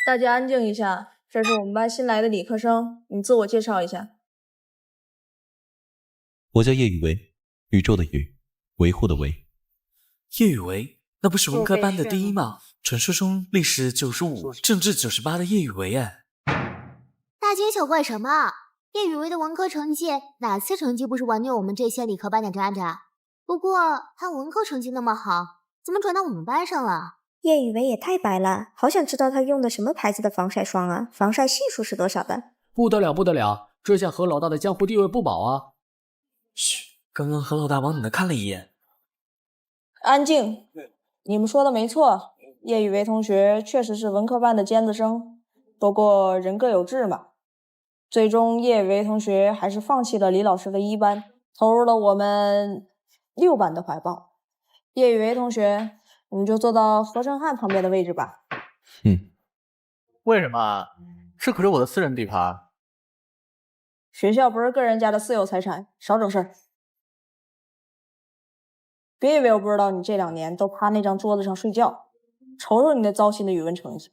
大家安静一下，这是我们班新来的理科生，你自我介绍一下。我叫叶宇维，宇宙的宇，维护的维。叶宇维，那不是文科班的第一吗？传说中历史95，政治98的叶宇维哎。大惊小怪什么？叶宇维的文科成绩哪次成绩不是玩虐我们这些理科班的渣渣？不过他文科成绩那么好，怎么转到我们班上了？叶宇维也太白了，好想知道他用的什么牌子的防晒霜啊，防晒系数是多少的？不得了不得了，这下何老大的江湖地位不保啊！嘘，刚刚何老大往你那看了一眼。安静，你们说的没错，叶宇维同学确实是文科班的尖子生，不过人各有志嘛。最终叶宇维同学还是放弃了李老师的一班，投入了我们6班的怀抱。叶宇维同学，你就坐到何成汉旁边的位置吧。为什么啊？这可是我的私人地盘。学校不是个人家的私有财产，少整事儿。别以为我不知道你这2年都趴那张桌子上睡觉，瞅瞅你那糟心的语文成绩。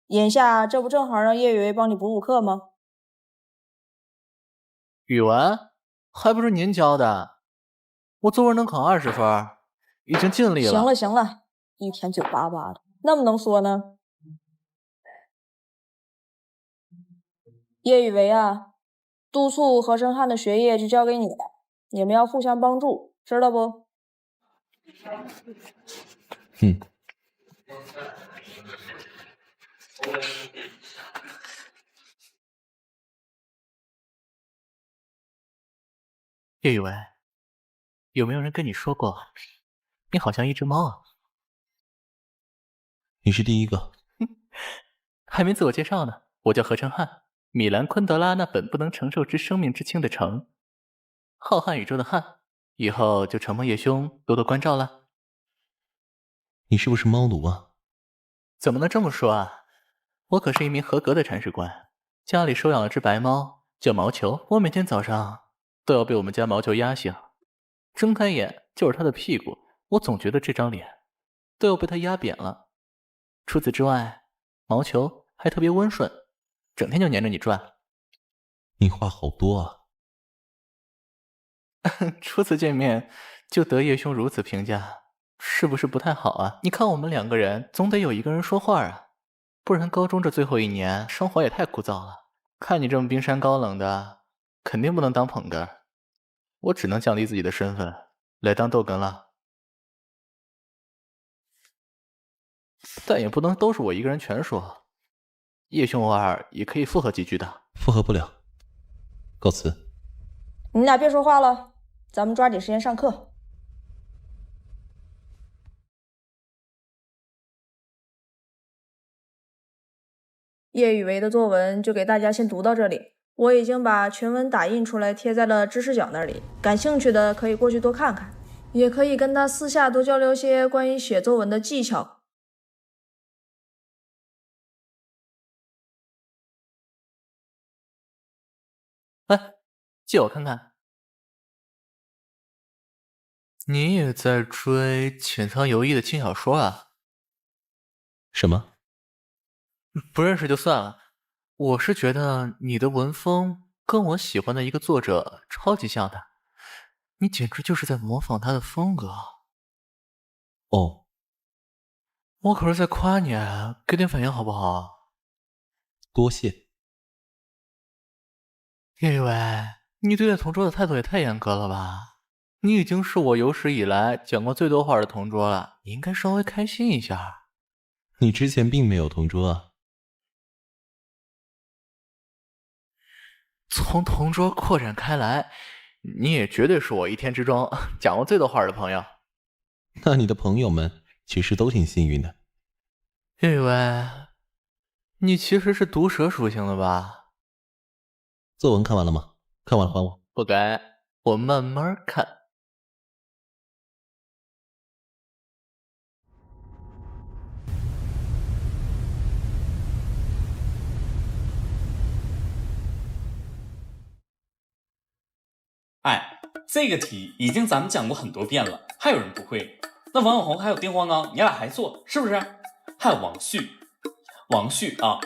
眼下这不正好让叶宇维帮你补课吗？语文还不是您教的，我作文能考20分，已经尽力了。行了行了，一天嘴巴巴的，那么能说呢？叶宇维啊，督促何成汉的学业就交给你了，你们要互相帮助，知道不？叶宇文，有没有人跟你说过，你好像一只猫啊？你是第一个。还没自我介绍呢，我叫何成汉，米兰昆德拉那本不能承受之生命之轻的成，浩瀚宇宙的瀚，以后就承蒙叶兄多多关照了。你是不是猫奴啊？怎么能这么说啊？我可是一名合格的铲屎官，家里收养了只白猫，叫毛球。我每天早上都要被我们家毛球压醒，睁开眼就是它的屁股，我总觉得这张脸都要被它压扁了。除此之外，毛球还特别温顺，整天就黏着你转。你话好多啊。初次见面就得叶兄如此评价，是不是不太好啊？你看我们2个人，总得有一个人说话啊，不然高中这最后1年生活也太枯燥了。看你这么冰山高冷的，肯定不能当捧哏，我只能降低自己的身份来当逗哏了。但也不能都是我一个人全说，叶兄偶尔也可以附和几句的。附和不了，告辞。你俩别说话了，咱们抓紧时间上课。叶宇维的作文就给大家先读到这里，我已经把全文打印出来贴在了知识角那里，感兴趣的可以过去多看看，也可以跟他私下多交流些关于写作文的技巧。哎，借我看看。你也在追潜藏有意的轻小说啊？什么？不认识就算了，我是觉得你的文风跟我喜欢的一个作者超级像的，你简直就是在模仿他的风格。哦，我可是在夸你，给点反应好不好？多谢。叶宇伟，你对待同桌的态度也太严格了吧？你已经是我有史以来讲过最多话的同桌了，你应该稍微开心一下。你之前并没有同桌啊。从同桌扩展开来，你也绝对是我一天之中讲过最多话的朋友。那你的朋友们其实都挺幸运的。叶宇伟，你其实是毒蛇属性的吧？作文看完了吗？看完了还我。不该，我慢慢看。这个题已经咱们讲过很多遍了，还有人不会？那王小红还有丁黄刚，你俩还错是不是？还有王旭，王旭啊，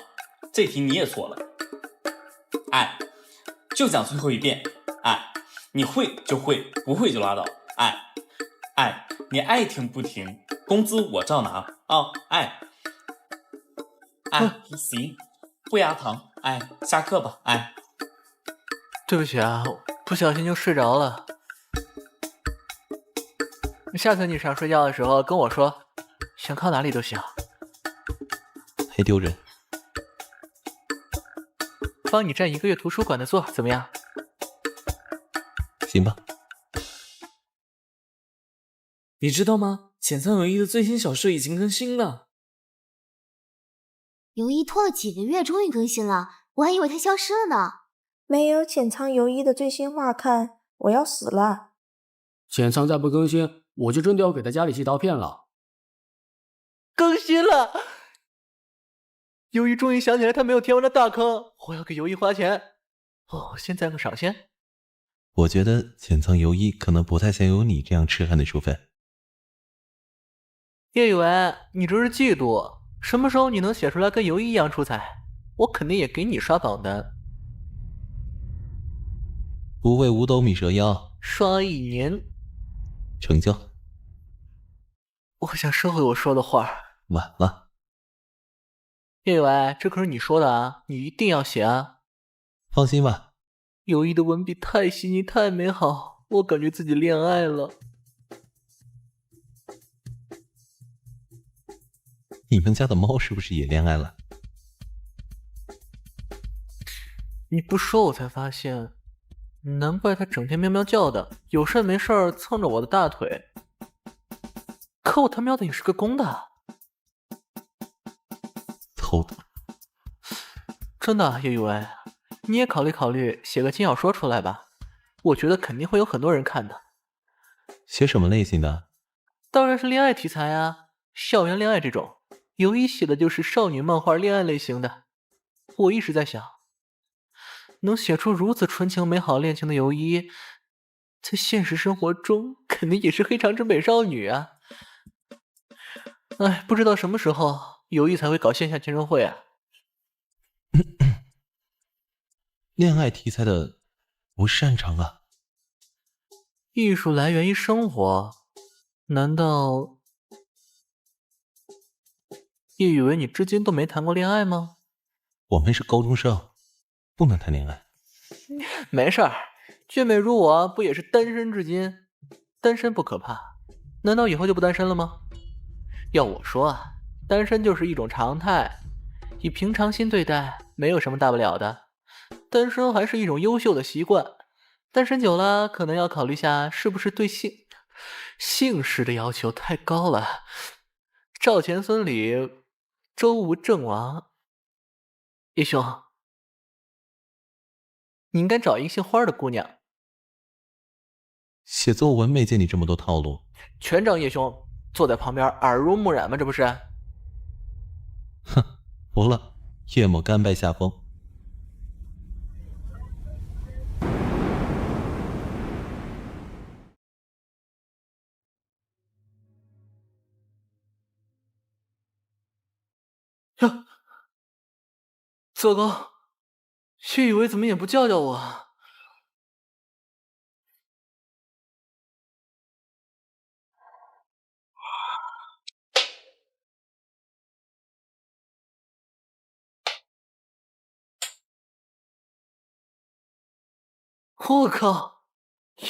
这题你也错了。哎，就讲最后一遍。哎，你会就会，不会就拉倒。哎，你爱听不听，工资我照拿啊！哎，行，不压堂。哎，下课吧。哎，对不起啊，不小心就睡着了。下次你想睡觉的时候跟我说，想靠哪里都行。还丢人。帮你占1个月图书馆的座，怎么样？行吧。你知道吗？浅仓有一的最新小说已经更新了。游一拖了几个月，终于更新了，我还以为他消失了呢。没有浅仓游一的最新话看，我要死了。浅仓再不更新，我就真的要给他家里寄刀片了。更新了！游一终于想起来他没有填完的大坑，我要给游一花钱。哦，现在个赏先。我觉得浅仓游一可能不太想有你这样痴汉的处分。叶雨文，你这是嫉妒？什么时候你能写出来跟游一一样出彩？我肯定也给你刷榜单。不为五斗米折腰，刷1年。成交。我想收回我说的话。晚了。叶雨文，这可是你说的啊，你一定要写啊。放心吧。游一的文笔太细腻太美好，我感觉自己恋爱了。你们家的猫是不是也恋爱了？你不说我才发现，难怪它整天喵喵叫的，有事没事蹭着我的大腿。可我他喵的也是个公的。偷的。真的，叶雨文，你也考虑考虑写个轻小说出来吧，我觉得肯定会有很多人看的。写什么类型的？当然是恋爱题材啊，校园恋爱这种。游一写的就是少女漫画恋爱类型的。我一直在想，能写出如此纯情美好恋情的游一，在现实生活中肯定也是黑长直美少女啊。哎，不知道什么时候游一才会搞线下签售会啊。恋爱题材的不擅长啊。艺术来源于生活，难道叶以为你至今都没谈过恋爱吗？我们是高中生，不能谈恋爱。没事儿，俊美如我不也是单身至今？单身不可怕，难道以后就不单身了吗？要我说啊，单身就是一种常态，以平常心对待，没有什么大不了的。单身还是一种优秀的习惯，单身久了，可能要考虑下是不是对姓氏的要求太高了。赵钱孙李，周吴郑王。叶兄，你应该找一个姓花的姑娘。写作文没见你这么多套路。全仗叶兄坐在旁边耳濡目染吗？这不是？哼，服了，夜幕甘拜下风。呀，糟糕，薛以为怎么也不叫叫我？我靠！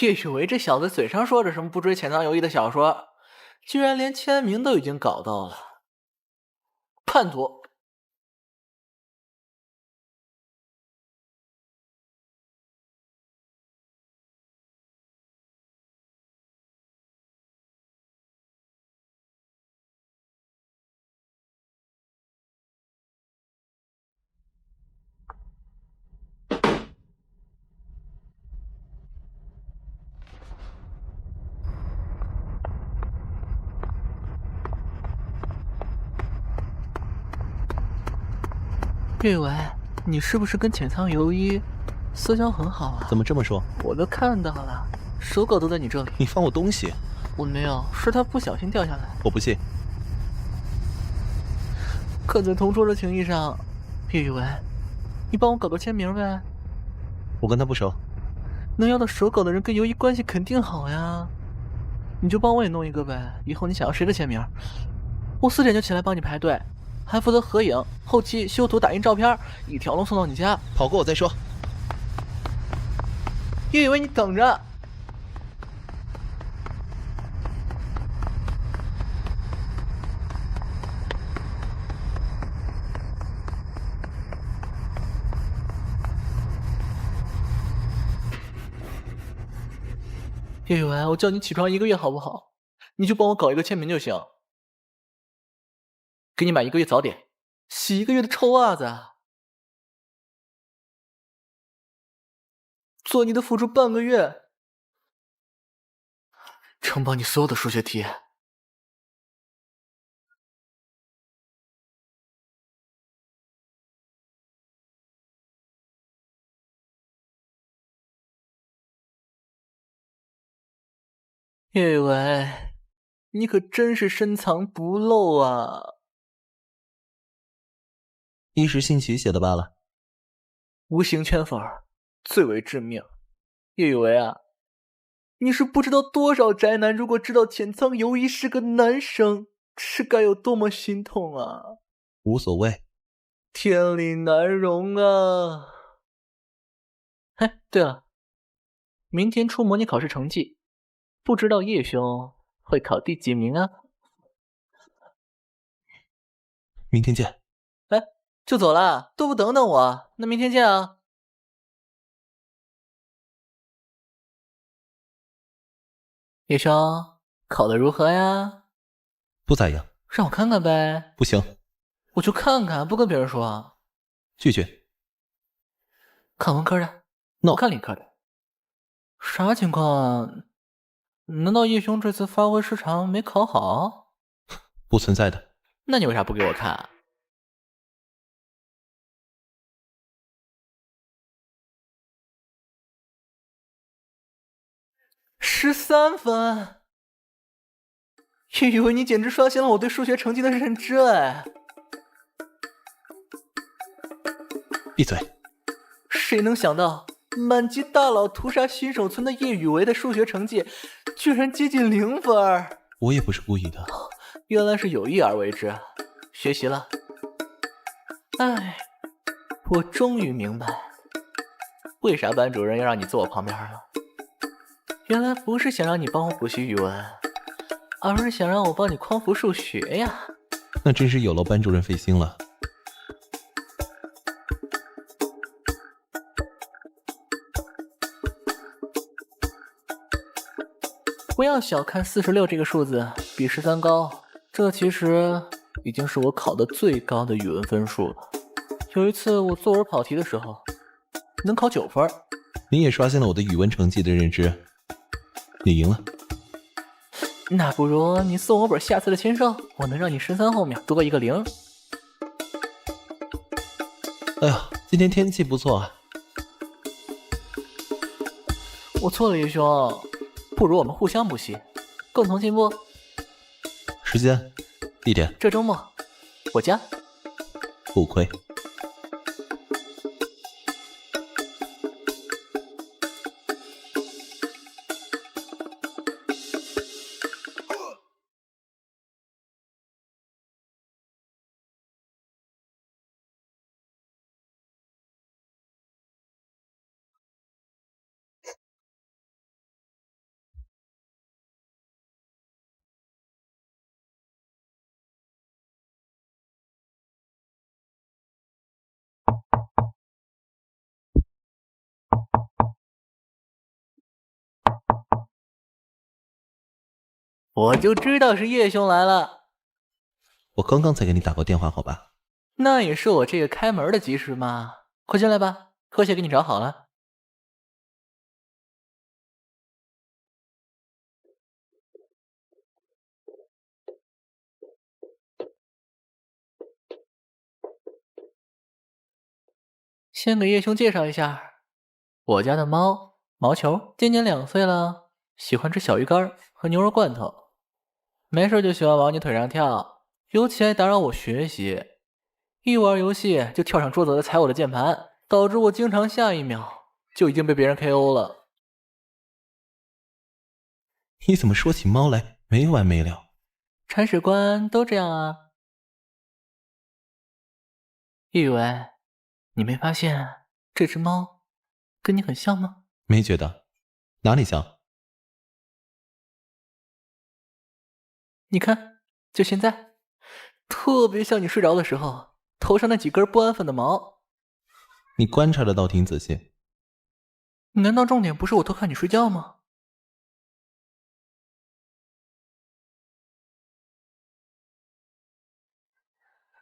叶雨为这小子嘴上说着什么不追浅仓由一的小说，居然连签名都已经搞到了，叛徒！叶伟，你是不是跟浅仓由一私交很好啊？怎么这么说？我都看到了，手稿都在你这里。你放我东西？我没有，是他不小心掉下来。我不信。看在同桌的情谊上，叶雨文，你帮我搞个签名呗。我跟他不熟。能要到手稿的人跟尤一关系肯定好呀，你就帮我也弄一个呗。以后你想要谁的签名，我4点就起来帮你排队，还负责合影、后期修图、打印照片，一条龙送到你家。跑过我再说。叶雨文，你等着。叶雨文，我叫你起床1个月好不好？你就帮我搞一个签名就行。给你买1个月早点，洗1个月的臭袜子，做你的辅助半个月，承包你所有的数学题。叶文，你可真是深藏不露啊！一时兴起写的罢了。无形圈粉最为致命。叶雨维啊，你是不知道多少宅男如果知道浅仓由一是个男生，是该有多么心痛啊！无所谓。天理难容啊！哎，对了，明天出模拟考试成绩，不知道叶兄会考第几名啊？明天见。哎，就走了？都不等等我？那明天见啊！叶兄，考得如何呀？不咋样。让我看看呗。不行。我就看看，不跟别人说啊。拒绝。看文科的 No 我看理科的。啥情况啊？难道叶兄这次发挥失常没考好？不存在的。那你为啥不给我看啊？13分！叶雨文，你简直刷新了我对数学成绩的认知哎！闭嘴！谁能想到，满级大佬屠杀新手村的叶雨维的数学成绩居然接近0分？我也不是故意的。原来是有意而为之，学习了。哎，我终于明白，为啥班主任要让你坐我旁边了。原来不是想让你帮我补习语文，而是想让我帮你匡扶数学呀。那真是有劳班主任费心了。不要小看46这个数字，比13高。这其实已经是我考的最高的语文分数了。有一次我作文跑题的时候，能考9分。你也刷新了我对语文成绩的认知，你赢了。那不如你送我本下次的签售，我能让你13后面多一个0。哎呀，今天天气不错啊。我错了，叶兄，不如我们互相补习，共同进步。时间、地点，这周末，我家。不亏。我就知道是叶兄来了。我刚刚才给你打过电话，好吧？那也是我这个开门的及时嘛。快进来吧，拖鞋给你找好了。先给叶兄介绍一下，我家的猫毛球今年2岁了，喜欢吃小鱼干和牛肉罐头，没事就喜欢往你腿上跳，尤其爱打扰我学习。一玩游戏就跳上桌子来踩我的键盘，导致我经常下一秒就已经被别人 KO 了。你怎么说起猫来没完没了？铲屎官都这样啊。叶雨薇，你没发现这只猫跟你很像吗？没觉得，哪里像？你看，就现在，特别像你睡着的时候头上那几根不安分的毛。你观察的倒挺仔细。难道重点不是我偷看你睡觉吗？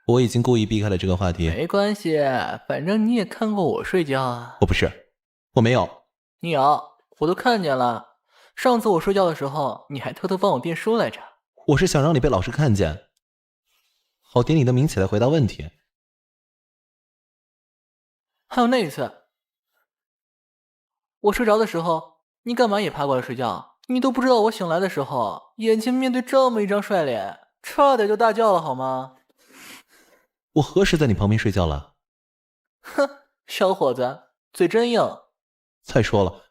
我已经故意避开了这个话题。没关系，反正你也看过我睡觉啊。我不是，我没有。你有，我都看见了。上次我睡觉的时候，你还偷偷帮我垫书来着。我是想让你被老师看见，好点你的名起来回答问题。还有那一次，我睡着的时候，你干嘛也爬过来睡觉？你都不知道我醒来的时候，眼前面对这么一张帅脸，差点就大叫了好吗？我何时在你旁边睡觉了？哼，小伙子，嘴真硬。再说了，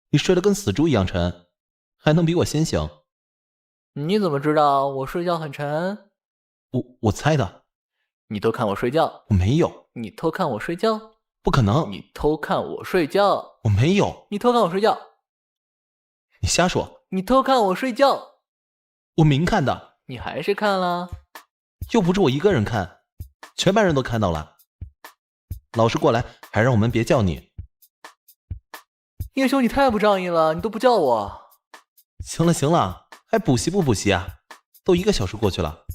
你睡得跟死猪一样沉，还能比我先醒？你怎么知道我睡觉很沉？我猜的。你偷看我睡觉？我没有。你偷看我睡觉？不可能。你偷看我睡觉？我没有。你偷看我睡觉？你瞎说。你偷看我睡觉？我明看的。你还是看了？又不是我一个人看，全班人都看到了。老师过来还让我们别叫你。叶兄，你太不仗义了，你都不叫我。行了行了，还补习不补习啊？都1个小时过去了。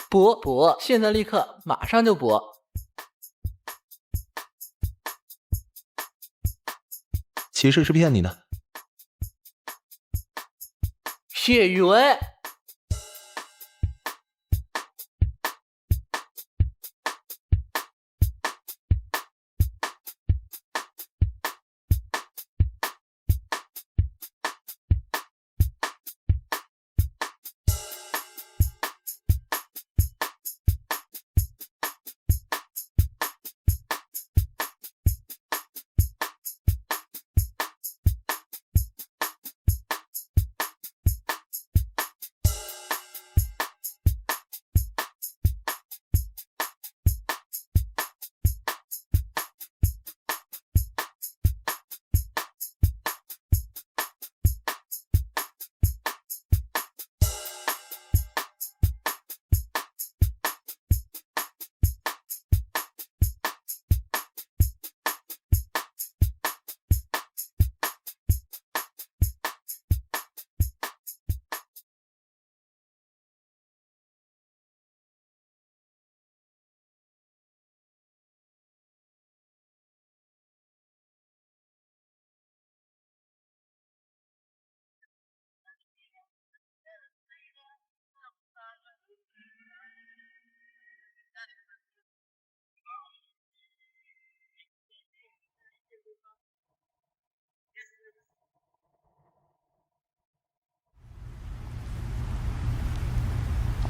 补，现在立刻马上就补。其实是骗你的。叶雨薇。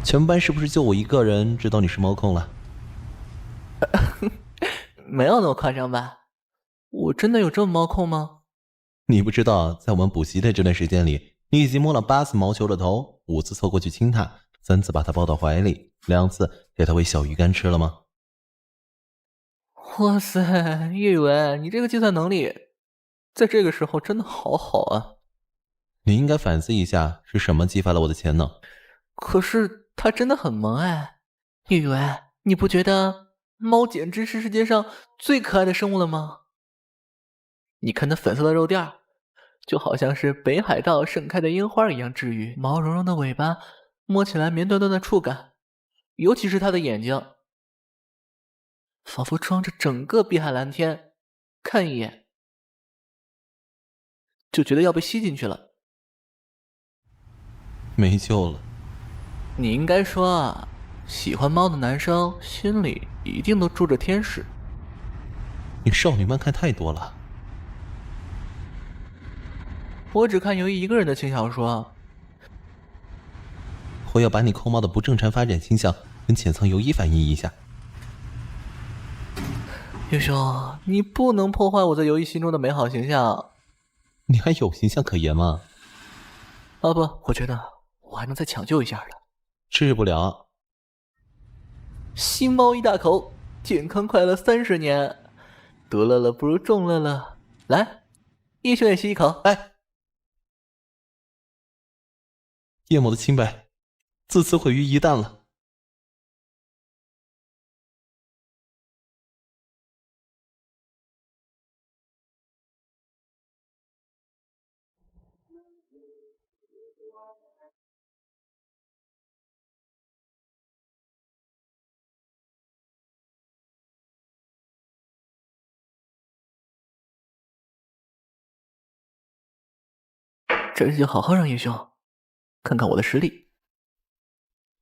全班是不是就我一个人知道你是猫控了？没有那么夸张吧？我真的有这么猫控吗？你不知道，在我们补习的这段时间里，你已经摸了8次毛球的头，5次凑过去亲它，3次把它抱到怀里，2次给它喂小鱼干吃了吗？哇塞，叶雨薇，你这个计算能力在这个时候真的好好啊！你应该反思一下，是什么激发了我的潜能？可是它真的很萌哎，叶雨薇，你不觉得猫简直是世界上最可爱的生物了吗？你看那粉色的肉垫，就好像是北海道盛开的樱花一样治愈。毛茸茸的尾巴，摸起来绵端端的触感，尤其是它的眼睛，仿佛装着整个碧海蓝天，看一眼就觉得要被吸进去了。没救了。你应该说啊，喜欢猫的男生心里一定都住着天使。你少女漫看太多了。我只看游一个人的轻小说。我要把你空猫的不正常发展倾向跟潜藏游一反映一下。叶兄，你不能破坏我在游一心中的美好形象。你还有形象可言吗？不，我觉得我还能再抢救一下的。治不了。新猫一大口，健康快乐30年，独乐乐不如众乐乐。来，叶兄也吸一口。哎，叶某的清白自此毁于一旦了。这次就好好让叶兄看看我的实力。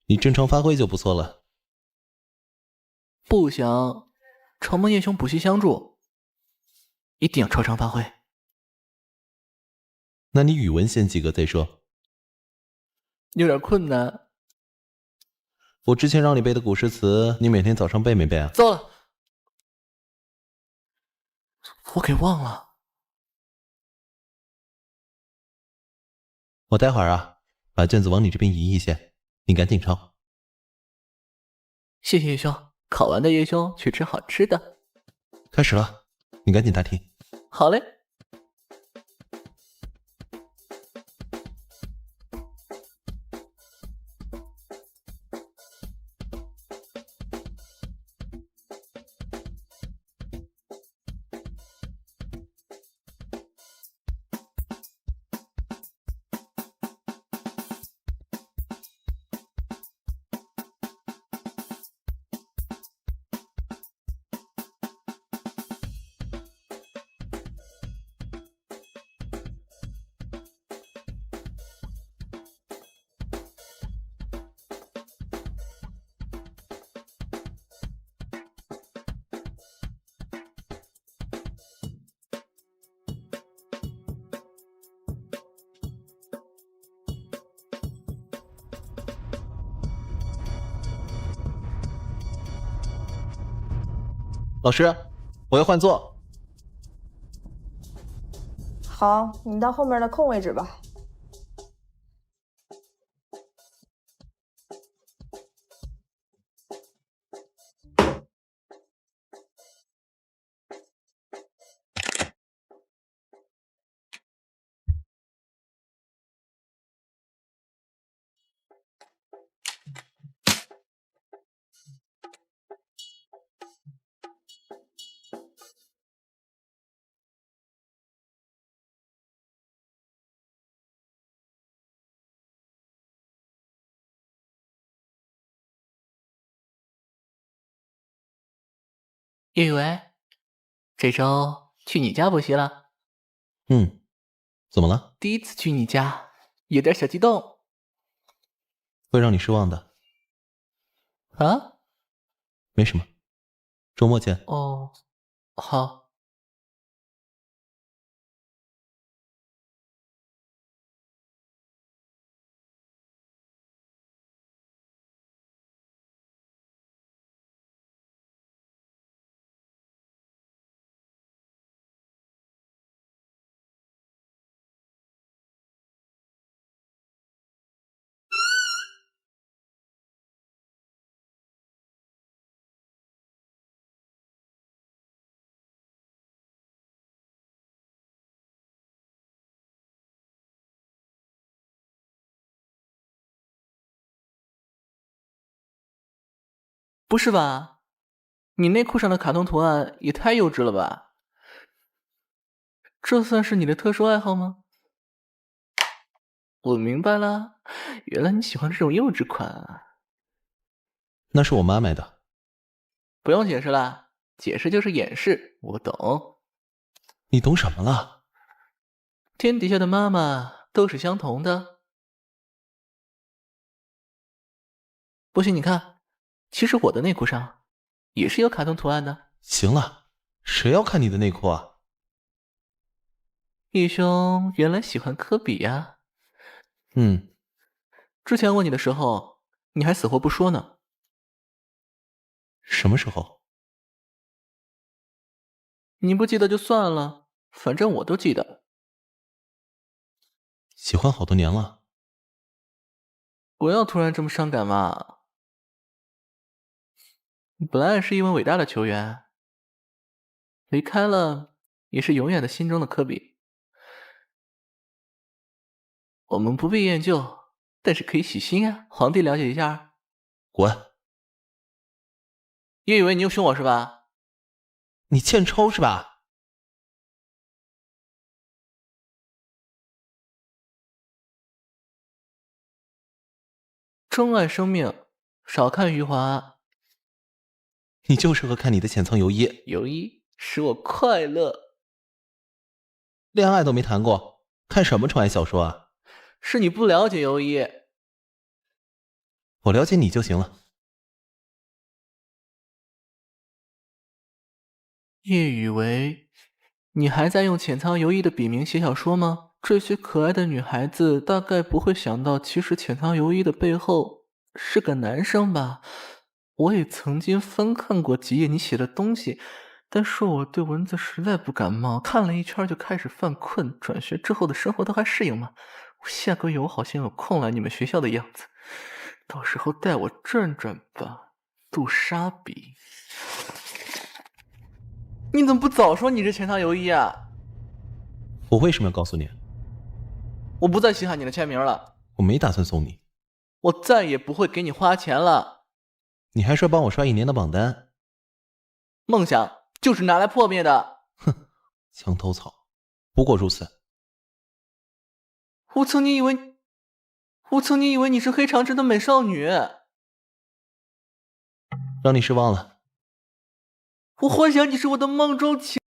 你正常发挥就不错了。不想承蒙叶兄补习相助，一定要超常发挥。那你语文先及格再说。有点困难。我之前让你背的古诗词，你每天早上背没背啊？糟了，我给忘了。我待会儿啊，把卷子往你这边移一些，你赶紧抄。谢谢叶兄，考完的叶兄去吃好吃的。开始了，你赶紧答题。好嘞。老师，我要换座。好，你到后面的空位置吧。叶雨薇，这周去你家补习了。怎么了？第一次去你家，有点小激动。会让你失望的。啊？没什么，周末见。哦，好。不是吧？你内裤上的卡通图案也太幼稚了吧？这算是你的特殊爱好吗？我明白了，原来你喜欢这种幼稚款啊！那是我妈买的。不用解释了，解释就是掩饰，我懂。你懂什么了？天底下的妈妈都是相同的。不信你看，其实我的内裤上也是有卡通图案的。行了，谁要看你的内裤啊？义兄原来喜欢科比呀？之前问你的时候，你还死活不说呢。什么时候？你不记得就算了，反正我都记得。喜欢好多年了。不要突然这么伤感嘛。本来是一位伟大的球员，离开了也是永远的心中的科比。我们不必研究，但是可以洗心啊，皇帝了解一下。滚！叶以为你又凶我是吧？你欠抽是吧？钟爱生命，少看余华。你就适合看你的浅仓游一，游一使我快乐。恋爱都没谈过，看什么纯爱小说啊？是你不了解游一。我了解你就行了。叶雨为，你还在用浅仓游一的笔名写小说吗？这些可爱的女孩子大概不会想到，其实浅仓游一的背后是个男生吧？我也曾经翻看过几页你写的东西，但是我对文字实在不感冒，看了一圈就开始犯困。转学之后的生活都还适应吗？我下个月我好像有空来你们学校的样子，到时候带我转转吧，杜莎比。你怎么不早说你是浅仓游一啊？我为什么要告诉你？我不再稀罕你的签名了。我没打算送你。我再也不会给你花钱了。你还说帮我刷1年的榜单。梦想就是拿来破灭的。哼，墙头草，不过如此。我曾经以为你是黑长直的美少女。让你失望了。我幻想你是我的梦中情。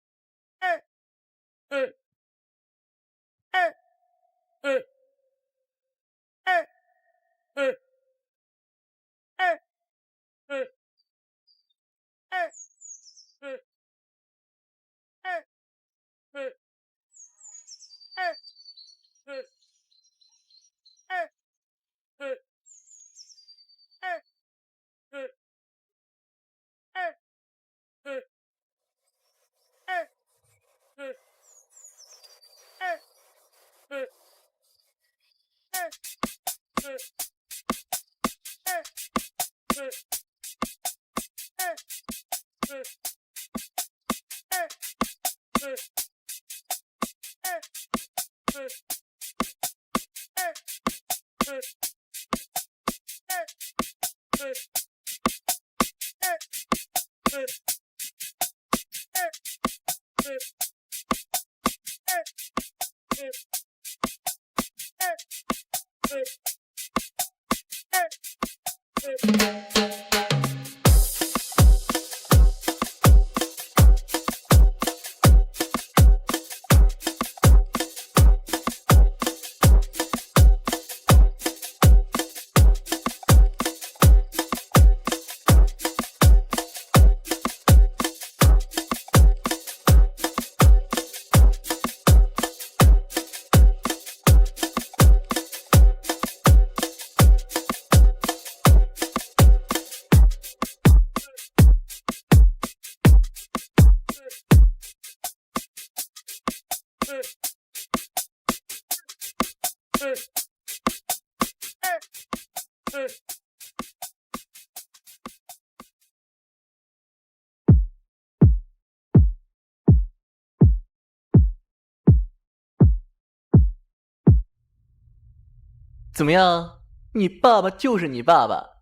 怎么样？你爸爸就是你爸爸。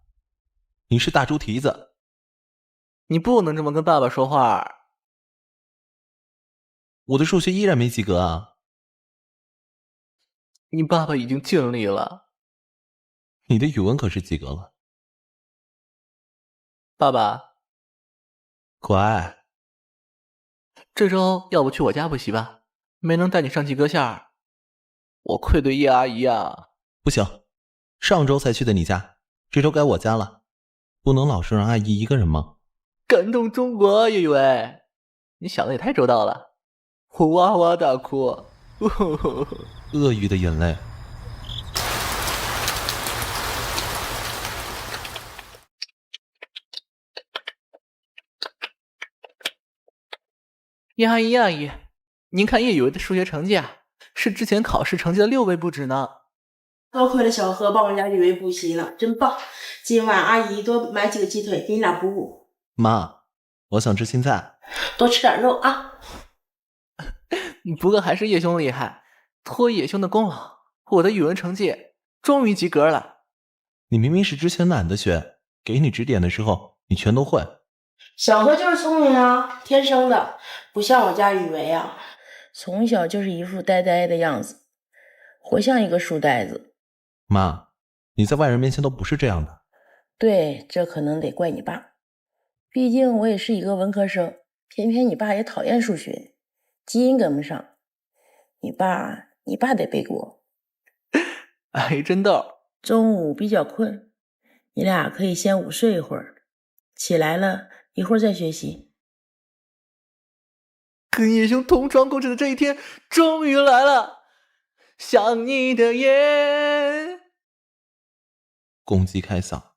你是大猪蹄子。你不能这么跟爸爸说话。我的数学依然没及格啊。你爸爸已经尽力了。你的语文可是及格了。爸爸。乖。这周要不去我家补习吧？没能带你上及格线，我愧对叶阿姨啊。不行，上周才去的你家，这周该我家了，不能老是让阿姨一个人吗？感动中国，叶雨薇，你想的也太周到了。我哇哇大哭，鳄鱼的眼泪。阿姨阿姨，您看叶雨薇的数学成绩啊，是之前考试成绩的6倍不止呢。多亏了小何帮我们家雨薇补习了，真棒！今晚阿姨多买几个鸡腿给你俩补补。妈，我想吃青菜。多吃点肉啊！不过还是叶兄厉害，托叶兄的功劳，我的语文成绩终于及格了。你明明是之前懒得学，给你指点的时候你全都会。小何就是聪明啊，天生的，不像我家雨薇啊，从小就是一副呆呆的样子，活像一个书呆子。妈，你在外人面前都不是这样的。对，这可能得怪你爸，毕竟我也是一个文科生，偏偏你爸也讨厌数学，基因跟不上。你爸得背锅。哎，真逗。中午比较困，你俩可以先午睡一会儿，起来了一会儿再学习。跟叶兄同床共枕的这一天终于来了，想你的夜。公鸡开嗓。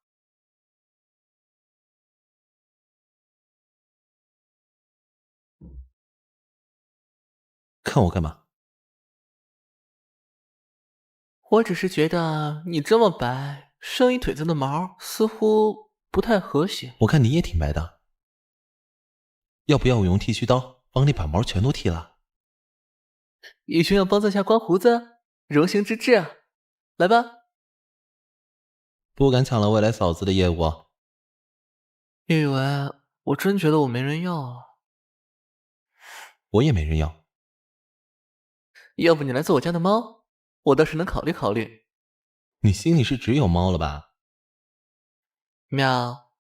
看我干嘛？我只是觉得你这么白，剩一腿子的毛，似乎不太和谐。我看你也挺白的，要不要我用剃须刀帮你把毛全都剃了？叶兄要帮在下刮胡子，荣幸之至啊！来吧。不敢抢了未来嫂子的业务。叶雨薇，我真觉得我没人要啊。我也没人要。要不你来做我家的猫，我倒是能考虑考虑。你心里是只有猫了吧？喵。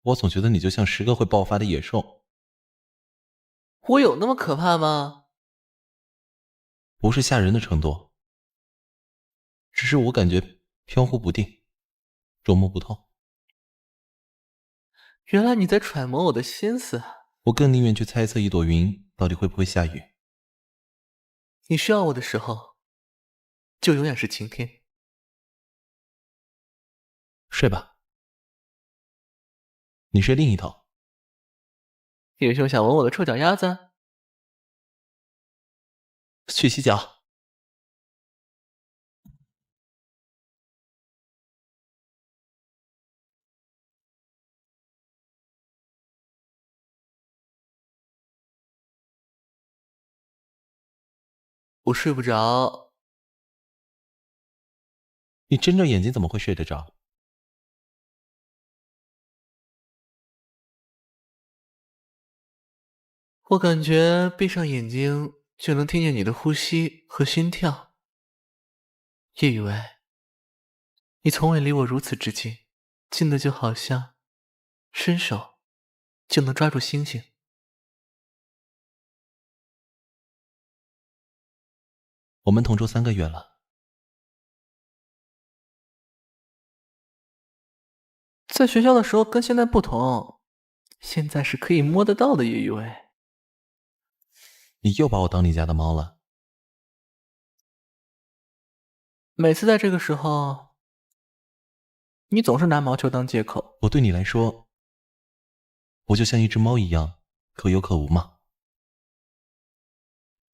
我总觉得你就像10个会爆发的野兽。我有那么可怕吗？不是吓人的程度，只是我感觉飘忽不定，捉摸不透。原来你在揣摩我的心思。我更宁愿去猜测一朵云到底会不会下雨。你需要我的时候，就永远是晴天。睡吧。你睡另一头。叶兄想闻我的臭脚丫子？去洗脚。我睡不着。你睁着眼睛怎么会睡得着？我感觉闭上眼睛就能听见你的呼吸和心跳。叶雨薇，你从未离我如此之近，近的就好像伸手就能抓住星星。我们同住3个月了。在学校的时候跟现在不同，现在是可以摸得到的叶雨薇。你又把我当你家的猫了。每次在这个时候，你总是拿毛球当借口。我对你来说，不就像一只猫一样可有可无吗？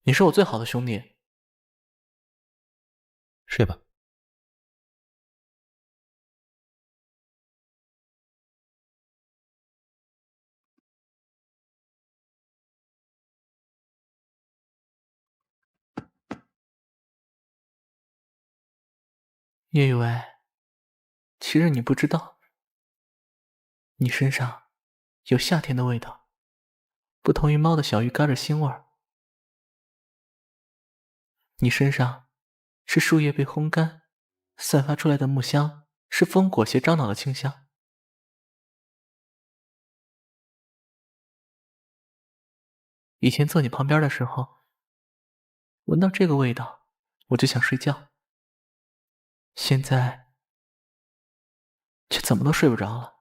你是我最好的兄弟。睡吧。叶雨薇，其实你不知道，你身上有夏天的味道，不同于猫的小鱼干的腥味儿。你身上是树叶被烘干散发出来的木香，是风裹挟樟脑的清香。以前坐你旁边的时候，闻到这个味道我就想睡觉，现在却怎么都睡不着了。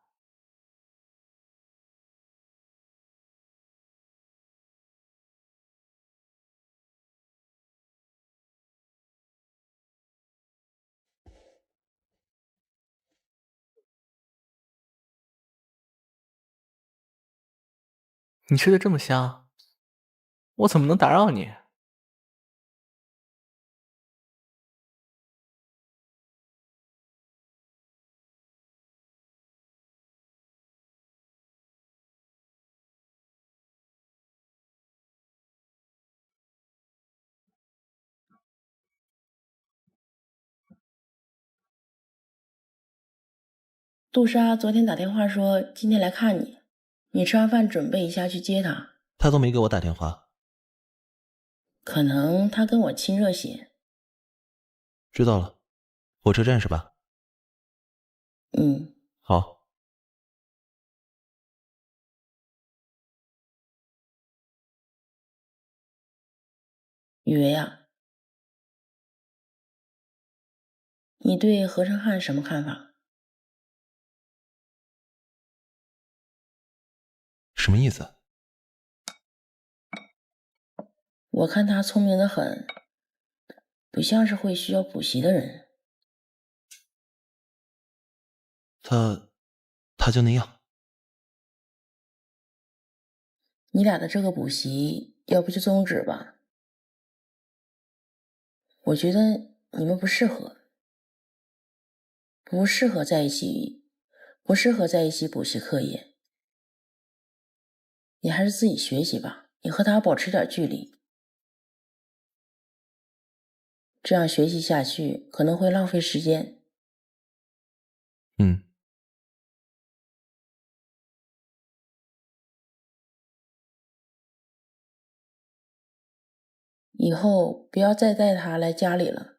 你吃的这么香，我怎么能打扰你？杜莎昨天打电话说今天来看你，你吃完饭准备一下去接她。他都没给我打电话。可能她跟我亲热些。知道了，火车站是吧？嗯，好。雨薇啊，你对何成汉什么看法？什么意思？我看他聪明得很，不像是会需要补习的人。他就那样。你俩的这个补习，要不就终止吧。我觉得你们不适合，不适合在一起补习课业。你还是自己学习吧，你和他保持点距离。这样学习下去可能会浪费时间。嗯。以后不要再带他来家里了，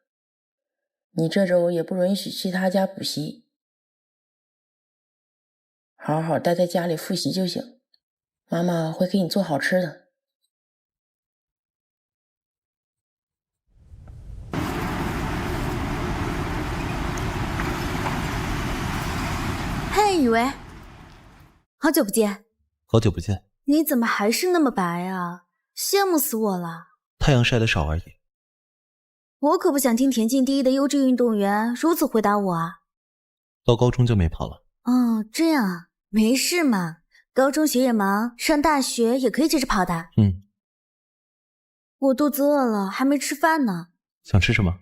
你这周也不允许去他家补习，好好待在家里复习就行，妈妈会给你做好吃的。嘿，雨薇，好久不见。好久不见。你怎么还是那么白啊？羡慕死我了。太阳晒得少而已。我可不想听田径第一的优质运动员如此回答我啊。到高中就没跑了。哦，这样啊，没事嘛。高中学业忙，上大学也可以接着跑的。嗯。我肚子饿了，还没吃饭呢。想吃什么？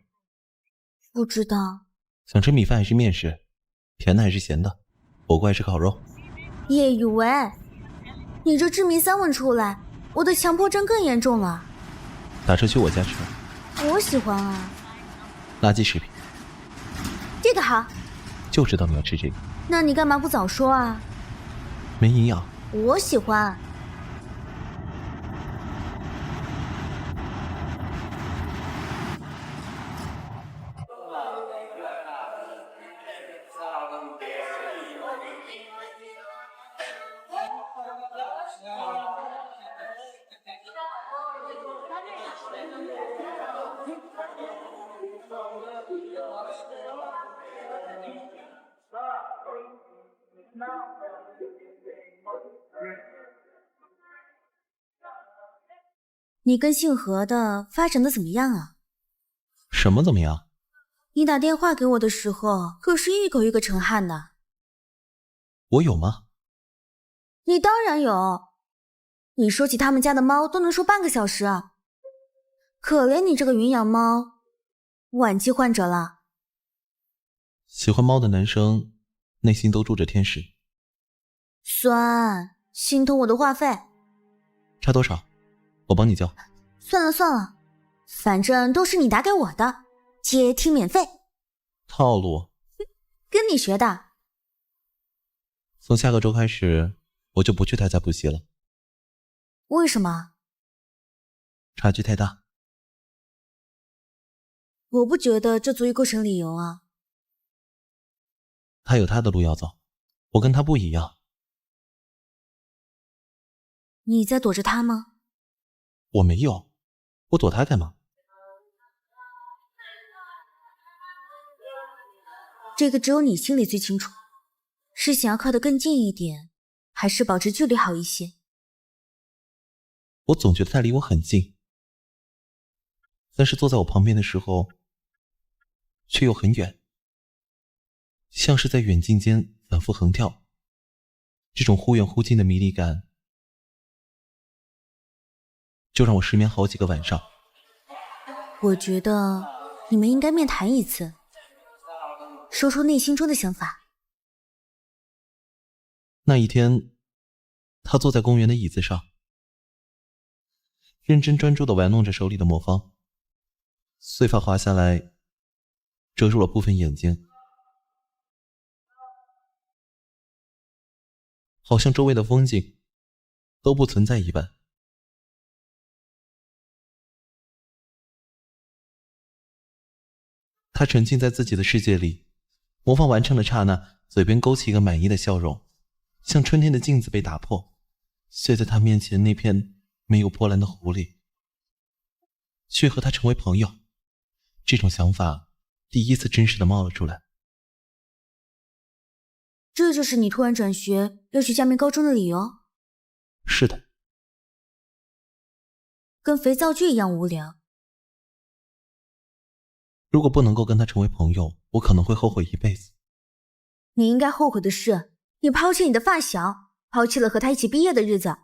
不知道。想吃米饭还是面食？甜的还是咸的？火锅还是烤肉？叶雨薇，你这致命3问出来，我的强迫症更严重了。打车去我家吃。我喜欢啊。垃圾食品。这个好。就知道你要吃这个。那你干嘛不早说啊？没营养。我喜欢。你跟姓何的发展的怎么样啊？什么怎么样？你打电话给我的时候可是一口一个陈汉的。我有吗？你当然有，你说起他们家的猫都能说半个小时啊。可怜你这个云养猫晚期患者了。喜欢猫的男生内心都住着天使。酸，心疼我的话费。差多少？我帮你交。算了算了，反正都是你打给我的，接听免费。套路。跟你学的。从下个周开始，我就不去他家补习了。为什么？差距太大。我不觉得这足以构成理由啊。他有他的路要走，我跟他不一样。你在躲着他吗？我没有，我躲他干嘛？这个只有你心里最清楚，是想要靠得更近一点，还是保持距离好一些？我总觉得他离我很近，但是坐在我旁边的时候，却又很远，像是在远近间反复横跳。这种忽远忽近的迷离感，就让我失眠好几个晚上。我觉得你们应该面谈一次，说出内心中的想法。那一天，他坐在公园的椅子上，认真专注地玩弄着手里的魔方，碎发滑下来，遮住了部分眼睛，好像周围的风景都不存在一般。他沉浸在自己的世界里，魔方完成的刹那，嘴边勾起一个满意的笑容，像春天的镜子被打破，碎在他面前那片没有波澜的湖里。却和他成为朋友，这种想法第一次真实的冒了出来。这就是你突然转学要去下面高中的理由？是的。跟肥皂剧一样无聊。如果不能够跟他成为朋友，我可能会后悔一辈子。你应该后悔的是，你抛弃你的发小，抛弃了和他一起毕业的日子，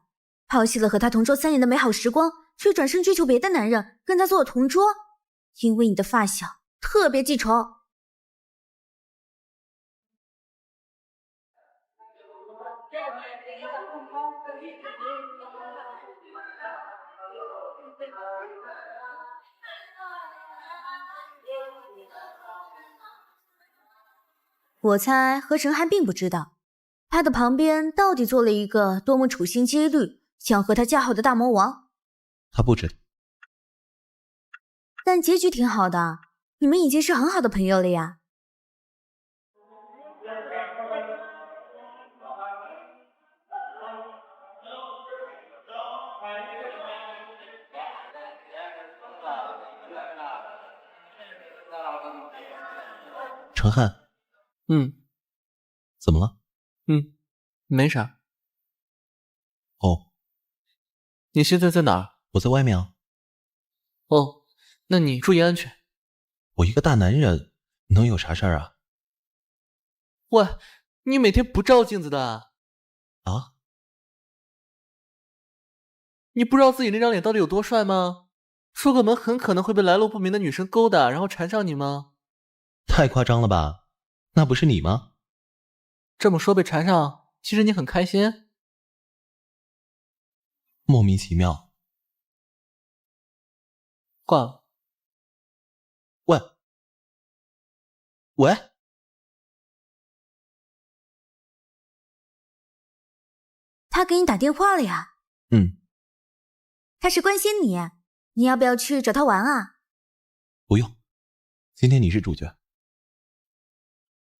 抛弃了和他同桌3年的美好时光，却转身追求别的男人，跟他做了同桌，因为你的发小特别记仇。我猜何晨还并不知道，他的旁边到底坐了一个多么处心积虑想和他嫁好的大魔王。他不知道。但结局挺好的，你们已经是很好的朋友了呀。陈汉。怎么了？没啥。哦。你现在在哪儿？我在外面啊。哦，那你注意安全。我一个大男人能有啥事儿啊？喂，你每天不照镜子的啊？你不知道自己那张脸到底有多帅吗？出个门很可能会被来路不明的女生勾搭，然后缠上你吗？太夸张了吧？那不是你吗？这么说被缠上，其实你很开心？莫名其妙。挂了。喂？他给你打电话了呀？他是关心你，你要不要去找他玩啊？不用，今天你是主角。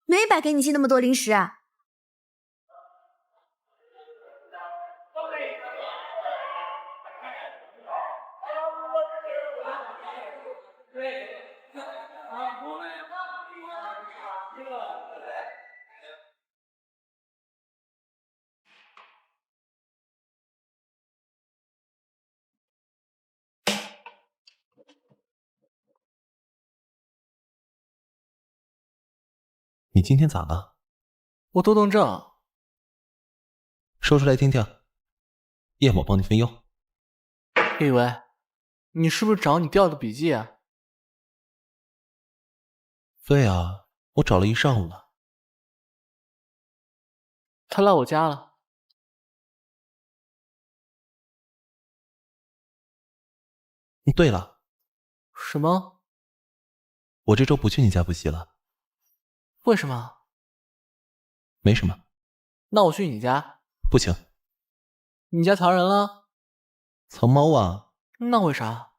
没白给你寄那么多零食啊。你今天咋了？我多动症。说出来听听，叶某帮你分忧。以为你是不是找你掉的笔记啊？对啊，我找了一上午了。他来我家了。对了。什么？我这周不去你家补习了。为什么？没什么。那我去你家。不行。你家藏人了？藏猫啊。那为啥？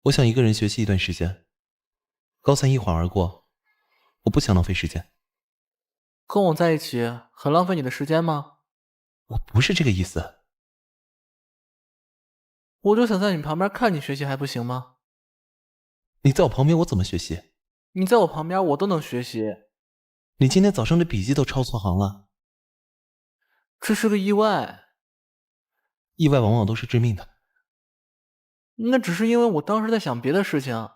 我想一个人学习一段时间。高3一晃而过，我不想浪费时间。跟我在一起很浪费你的时间吗？我不是这个意思。我就想在你旁边看你学习还不行吗？你在我旁边我怎么学习？你在我旁边我都能学习。你今天早上的笔记都抄错行了。这是个意外。意外往往都是致命的。那只是因为我当时在想别的事情。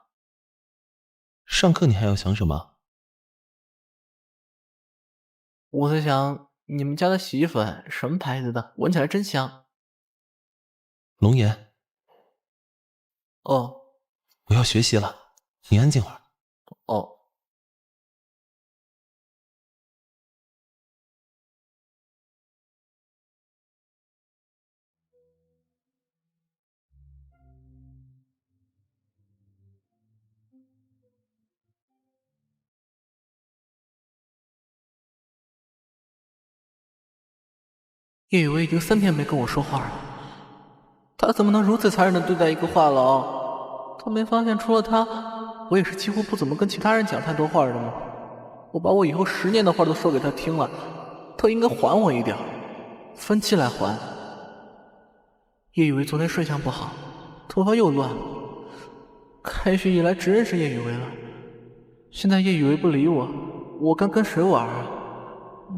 上课你还要想什么？我在想你们家的洗衣粉什么牌子的，闻起来真香。龙岩，哦，我要学习了，你安静会儿。哦。叶雨薇已经3天没跟我说话了，他怎么能如此残忍地对待一个话痨？他没发现除了他，我也是几乎不怎么跟其他人讲太多话的吗？我把我以后10年的话都说给他听了，他应该还我一点，分期来还。叶雨薇昨天睡相不好，头发又乱了，开学以来只认识叶雨薇了，现在叶雨薇不理我，我该跟谁玩啊？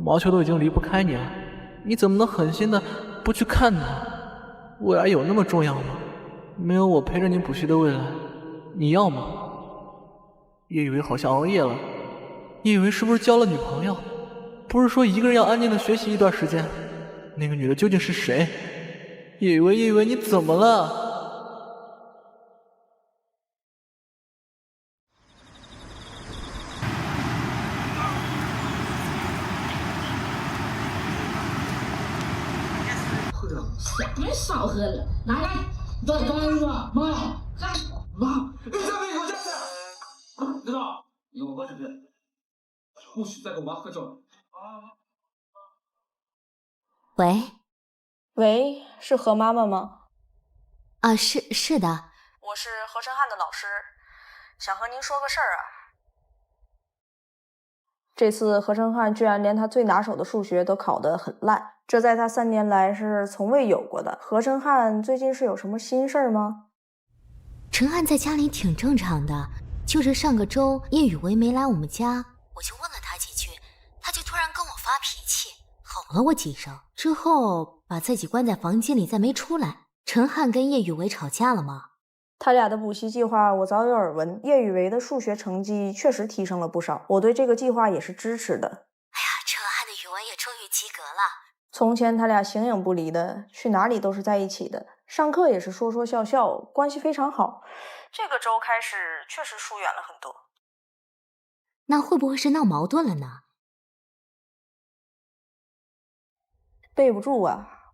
毛球都已经离不开你了，你怎么能狠心的不去看他？未来有那么重要吗？没有我陪着你补习的未来，你要吗？叶雨薇好像熬夜了，叶雨薇是不是交了女朋友？不是说一个人要安静的学习一段时间？那个女的究竟是谁？叶雨薇，叶雨薇，你怎么了？别少喝了，来，再干一个，妈，你再别给我下去！领导，你给我喝水，不许再给我妈喝酒了啊！喂，是何妈妈吗？啊，是的，我是何晨汉的老师，想和您说个事儿啊。这次何晨汉居然连他最拿手的数学都考得很烂，这在他3年来是从未有过的。何晨汉最近是有什么心事儿吗？陈汉在家里挺正常的，就是上个周叶雨薇没来我们家，我就问了他几句，他就突然跟我发脾气，吼了我几声，之后把自己关在房间里再没出来。陈汉跟叶雨薇吵架了吗？他俩的补习计划我早有耳闻，叶雨薇的数学成绩确实提升了不少，我对这个计划也是支持的。哎呀，陈汉的语文也终于及格了。从前他俩形影不离的，去哪里都是在一起的，上课也是说说笑笑，关系非常好。这个周开始确实疏远了很多。那会不会是闹矛盾了呢？背不住啊。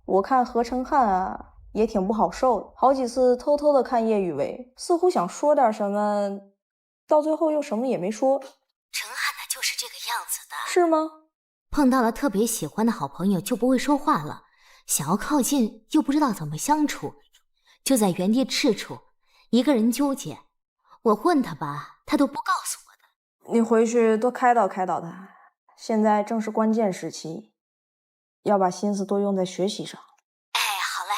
我看何晨汉啊也挺不好受的，好几次偷偷的看叶雨薇，似乎想说点什么，到最后又什么也没说。陈汉他就是这个样子的。是吗？碰到了特别喜欢的好朋友就不会说话了，想要靠近又不知道怎么相处，就在原地踟蹰，一个人纠结。我问他吧，他都不告诉我的。你回去多开导开导他，现在正是关键时期，要把心思多用在学习上。哎，好嘞，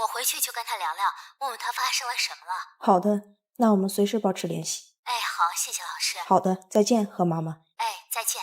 我回去就跟他聊聊，问问他发生了什么了。好的，那我们随时保持联系。哎，好，谢谢老师。好的，再见，何妈妈。哎，再见。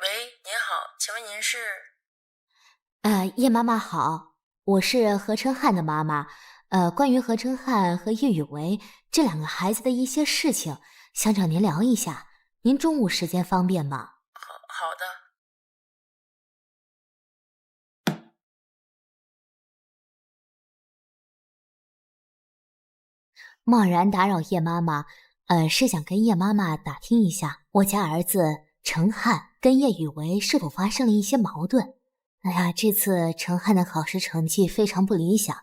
喂，您好，请问您是？叶妈妈好，我是何晨汉的妈妈。关于何晨汉和叶雨薇这2个孩子的一些事情，想找您聊一下。您中午时间方便吗？好的。贸然打扰叶妈妈，是想跟叶妈妈打听一下，我家儿子陈汉跟叶雨薇是否发生了一些矛盾。哎呀，这次陈汉的考试成绩非常不理想，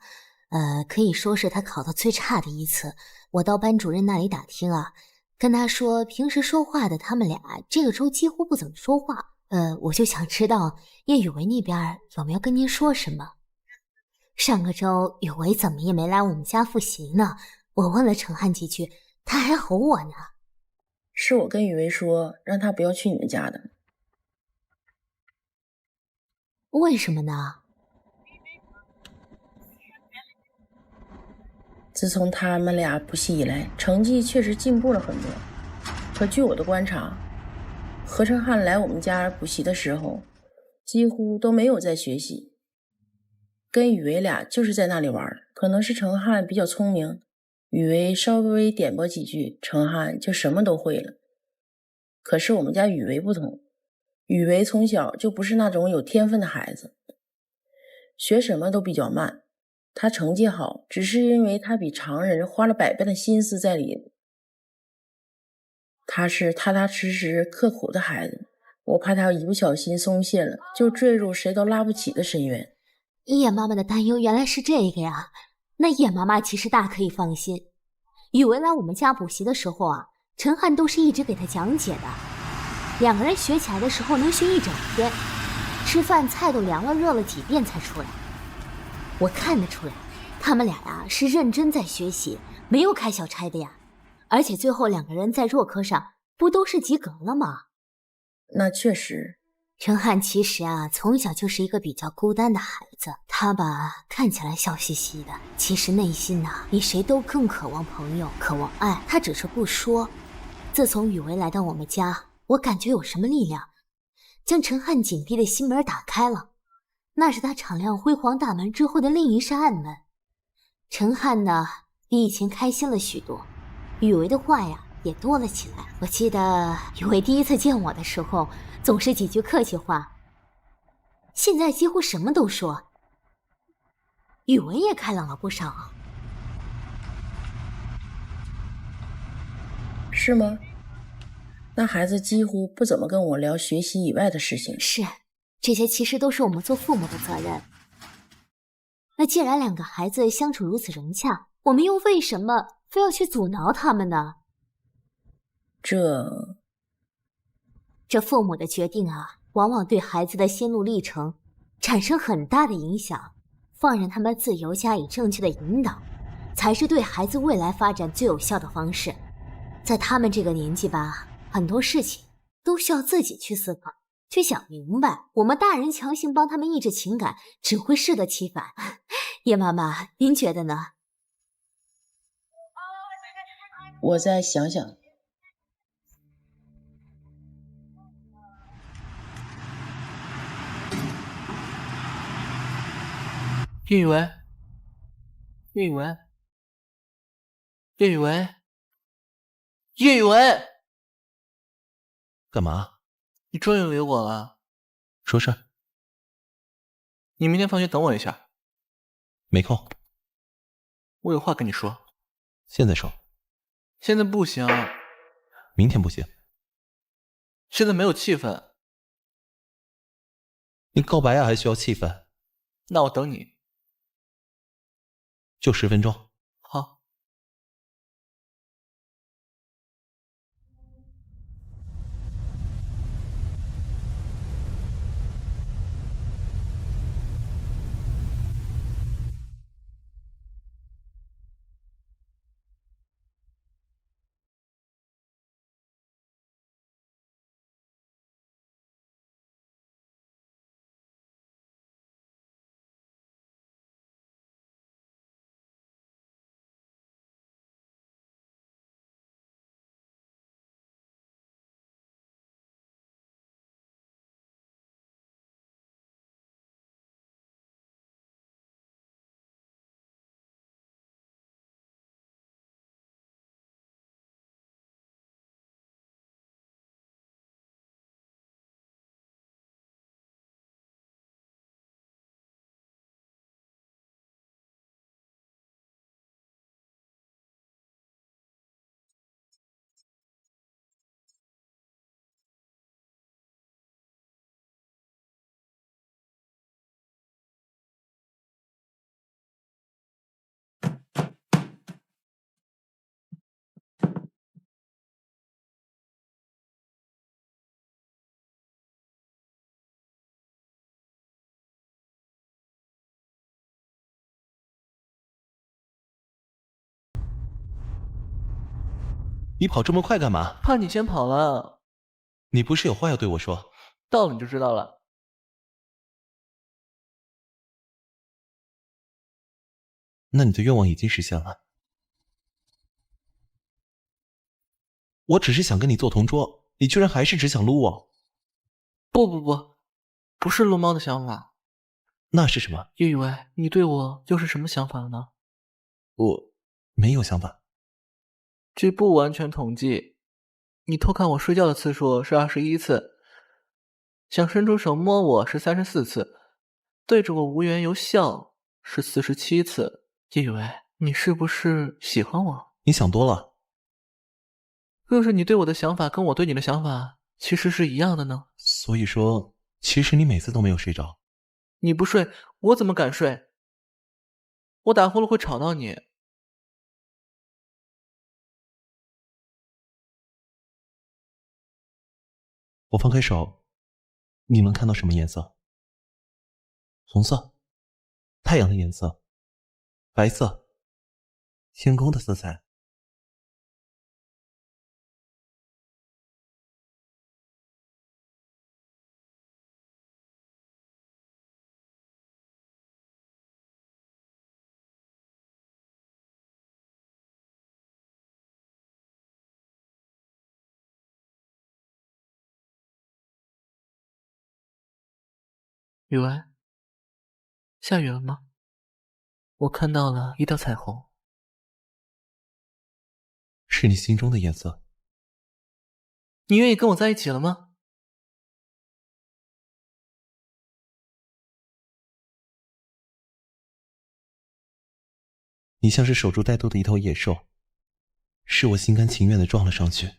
可以说是他考得最差的一次。我到班主任那里打听啊，跟他说平时说话的他们俩这个周几乎不怎么说话。我就想知道叶雨薇那边有没有跟您说什么。上个周雨薇怎么也没来我们家复习呢，我问了陈汉几句，他还吼我呢。是我跟雨薇说让他不要去你们家的。为什么呢？自从他们俩补习以来，成绩确实进步了很多。可据我的观察，何成汉来我们家补习的时候，几乎都没有在学习，跟雨薇俩就是在那里玩。可能是成汉比较聪明，雨薇稍微点拨几句，成汉就什么都会了。可是我们家雨薇不同，雨薇从小就不是那种有天分的孩子，学什么都比较慢。他成绩好，只是因为他比常人花了100倍的心思在里。他是踏踏实实刻苦的孩子，我怕他一不小心松懈了，就坠入谁都拉不起的深渊。叶妈妈的担忧原来是这个呀，那叶妈妈其实大可以放心。雨薇来我们家补习的时候啊，陈汉都是一直给她讲解的，两个人学起来的时候能学一整天，吃饭菜都凉了热了几遍才出来。我看得出来，他们俩呀是认真在学习，没有开小差的呀。而且最后两个人在弱科上不都是及格了吗？那确实。陈汉其实啊，从小就是一个比较孤单的孩子。他吧，看起来笑嘻嘻的，其实内心呐，比谁都更渴望朋友，渴望爱。他只是不说。自从雨薇来到我们家，我感觉有什么力量将陈汉紧闭的心门打开了。那是他敞亮辉煌大门之后的另一扇暗门。陈汉呢，比以前开心了许多，雨薇的话呀也多了起来。我记得雨薇第一次见我的时候，总是几句客气话，现在几乎什么都说。雨薇也开朗了不少。是吗？那孩子几乎不怎么跟我聊学习以外的事情。是，这些其实都是我们做父母的责任。那既然两个孩子相处如此融洽，我们又为什么非要去阻挠他们呢？这父母的决定啊，往往对孩子的心路历程产生很大的影响。放任他们自由加以正确的引导，才是对孩子未来发展最有效的方式。在他们这个年纪吧，很多事情都需要自己去思考，去想明白。我们大人强行帮他们抑制情感，只会适得其反。叶妈妈，您觉得呢？我再想想。叶雨薇，叶雨薇，叶雨薇，叶雨薇，干嘛？你终于理我了。说事儿。你明天放学等我一下。没空。我有话跟你说。现在说。现在不行。明天不行。现在没有气氛。你告白啊，还需要气氛？那我等你。就10分钟。好。你跑这么快干嘛？怕你先跑了。你不是有话要对我说？到了你就知道了。那你的愿望已经实现了。我只是想跟你做同桌，你居然还是只想撸我。不是撸猫的想法。那是什么？叶雨薇，你对我又是什么想法呢？我没有想法。据不完全统计，你偷看我睡觉的次数是21次，想伸出手摸我是34次，对着我无缘由笑是47次。叶雨薇，你是不是喜欢我？你想多了。若是你对我的想法跟我对你的想法其实是一样的呢？所以说，其实你每次都没有睡着。你不睡，我怎么敢睡？我打呼噜会吵到你。我放开手，你能看到什么颜色？红色，太阳的颜色，白色，天空的色彩。雨薇，下雨了吗？我看到了一道彩虹。是你心中的颜色。你愿意跟我在一起了吗？你像是守株待兔的一头野兽，是我心甘情愿地撞了上去。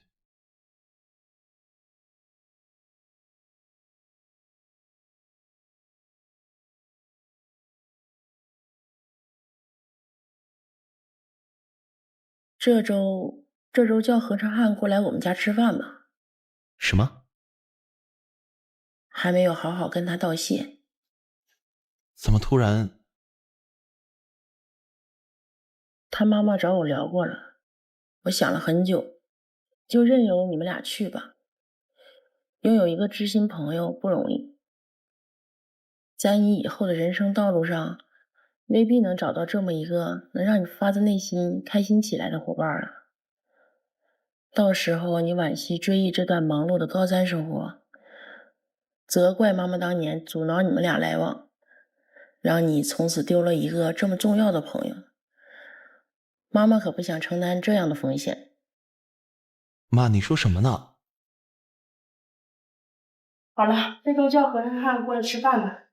这周叫何成汉过来我们家吃饭吧。什么？还没有好好跟他道谢。怎么突然？他妈妈找我聊过了，我想了很久，就任由你们俩去吧。拥有一个知心朋友不容易，在你以后的人生道路上，未必能找到这么一个能让你发自内心开心起来的伙伴了。到时候你惋惜追忆这段忙碌的高三生活，责怪妈妈当年阻挠你们俩来往，让你从此丢了一个这么重要的朋友。妈妈可不想承担这样的风险。妈，你说什么呢？好了，这周叫何成汉过来吃饭吧。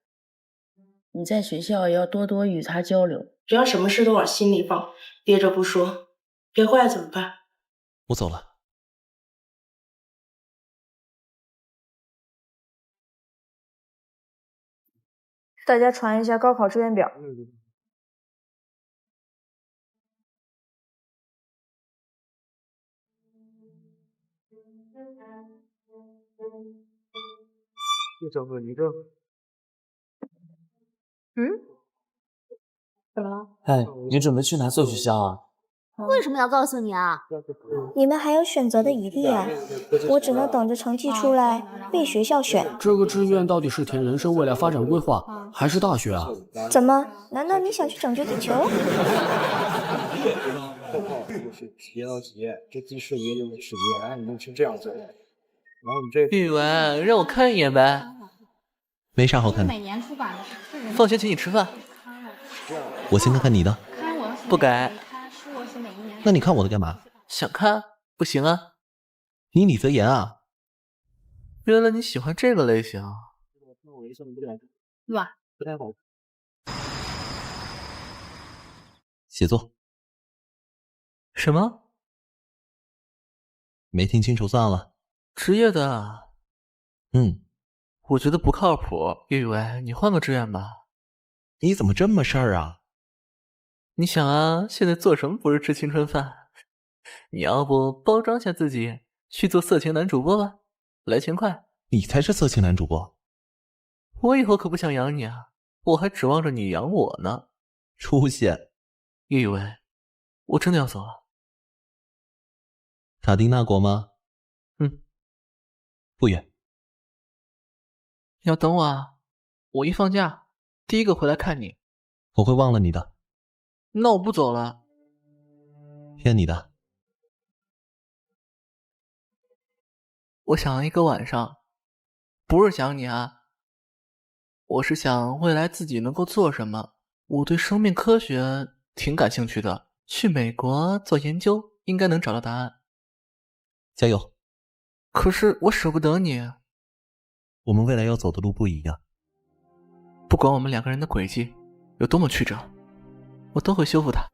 你在学校也要多多与他交流，不要什么事都往心里放，憋着不说，憋坏了怎么办？我走了。大家传一下高考志愿表。怎么了？哎，你准备去哪所学校啊？为什么要告诉你啊？你们还有选择的余地啊！我只能等着成绩出来，被学校选。这个志愿到底是填人生未来发展规划，还是大学啊？怎么？难道你想去拯救地球？提到题，这记视频就是视频，哎，你就是这样做。然后你这语文让我看一眼呗。没啥好看的。放学请你吃饭。我先看看你的。不改。那你看我的干嘛？想看不行啊。你李泽言啊？原来你喜欢这个类型。哇，不太好。写作。什么？没听清楚算了。职业的。我觉得不靠谱。叶雨薇，你换个志愿吧。你怎么这么事儿啊？你想啊，现在做什么不是吃青春饭？你要不包装下自己，去做色情男主播吧，来钱快。你才是色情男主播。我以后可不想养你啊，我还指望着你养我呢。出息。叶雨薇，我真的要走了。卡丁纳国吗？不远。要等我啊，我一放假第一个回来看你。我会忘了你的。那我不走了。骗你的。我想了一个晚上，不是想你啊，我是想未来自己能够做什么。我对生命科学挺感兴趣的，去美国做研究应该能找到答案。加油！可是我舍不得你。我们未来要走的路不一样。不管我们两个人的轨迹有多么曲折，我都会修复它。